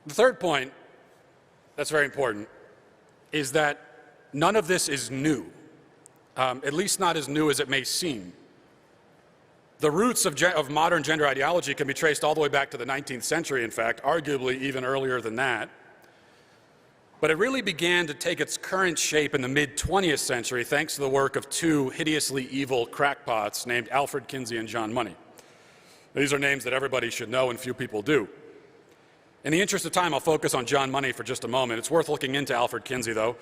The third point that's very important is that none of this is new, at least not as new as it may seem. The roots of modern gender ideology can be traced all the way back to the 19th century, in fact, arguably even earlier than that. But it really began to take its current shape in the mid-20th century thanks to the work of two hideously evil crackpots named Alfred Kinsey and John Money. These are names that everybody should know and few people do. In the interest of time, I'll focus on John Money for just a moment. It's worth looking into Alfred Kinsey, though.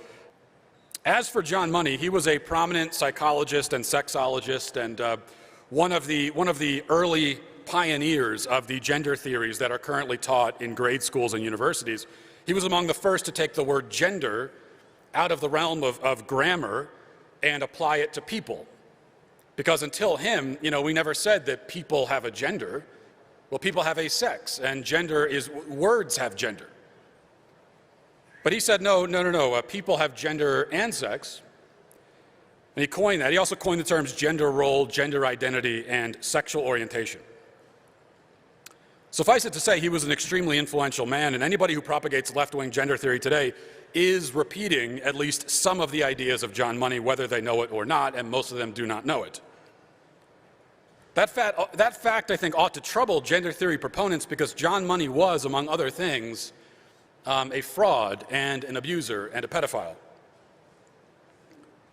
As for John Money, he was a prominent psychologist and sexologist and one of the early pioneers of the gender theories that are currently taught in grade schools and universities. He was among the first to take the word gender out of the realm of grammar and apply it to people. Because until him, we never said that people have a gender. Well, people have a sex, and gender is, words have gender. But he said, no, people have gender and sex. And he coined that. He also coined the terms gender role, gender identity, and sexual orientation. Suffice it to say, he was an extremely influential man, and anybody who propagates left-wing gender theory today is repeating at least some of the ideas of John Money, whether they know it or not, and most of them do not know it. That fact, I think, ought to trouble gender theory proponents because John Money was, among other things, a fraud and an abuser and a pedophile.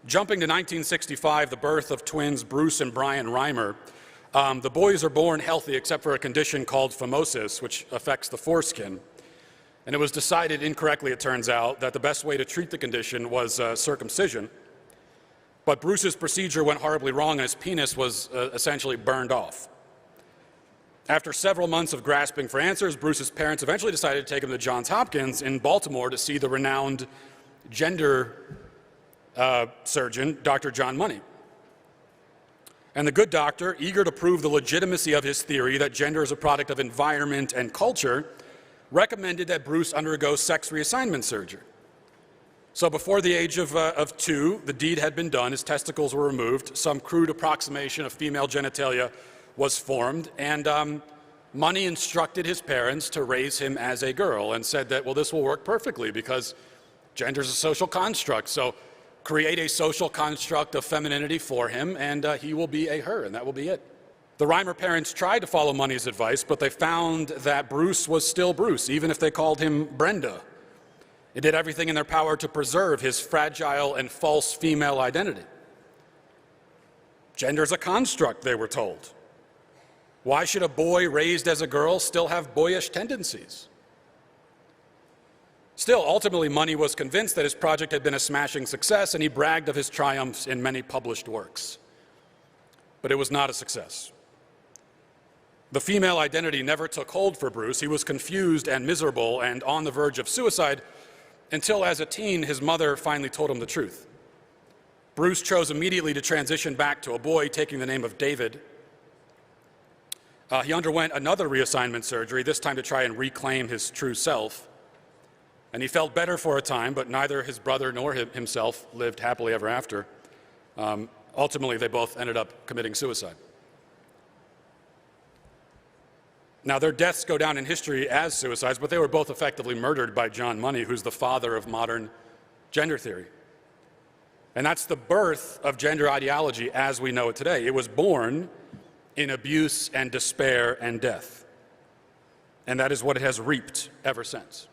Jumping to 1965, the birth of twins Bruce and Brian Reimer, the boys are born healthy except for a condition called phimosis, which affects the foreskin. And it was decided incorrectly, it turns out, that the best way to treat the condition was circumcision. But Bruce's procedure went horribly wrong and his penis was essentially burned off. After several months of grasping for answers, Bruce's parents eventually decided to take him to Johns Hopkins in Baltimore to see the renowned gender surgeon, Dr. John Money. And the good doctor, eager to prove the legitimacy of his theory that gender is a product of environment and culture, recommended that Bruce undergo sex reassignment surgery. So before the age of 2, the deed had been done, his testicles were removed, some crude approximation of female genitalia was formed, and Money instructed his parents to raise him as a girl and said that, well, this will work perfectly because gender is a social construct, so create a social construct of femininity for him and he will be a her, and that will be it. The Reimer parents tried to follow Money's advice, but they found that Bruce was still Bruce, even if they called him Brenda. They did everything in their power to preserve his fragile and false female identity. Gender is a construct, they were told. Why should a boy raised as a girl still have boyish tendencies? Still, ultimately, Money was convinced that his project had been a smashing success, and he bragged of his triumphs in many published works. But it was not a success. The female identity never took hold for Bruce. He was confused and miserable and on the verge of suicide until, as a teen, his mother finally told him the truth. Bruce chose immediately to transition back to a boy, taking the name of David. He underwent another reassignment surgery, this time to try and reclaim his true self. And he felt better for a time, but neither his brother nor himself lived happily ever after. Ultimately, they both ended up committing suicide. Now, their deaths go down in history as suicides, but they were both effectively murdered by John Money, who's the father of modern gender theory. And that's the birth of gender ideology as we know it today. It was born in abuse and despair and death. And that is what it has reaped ever since.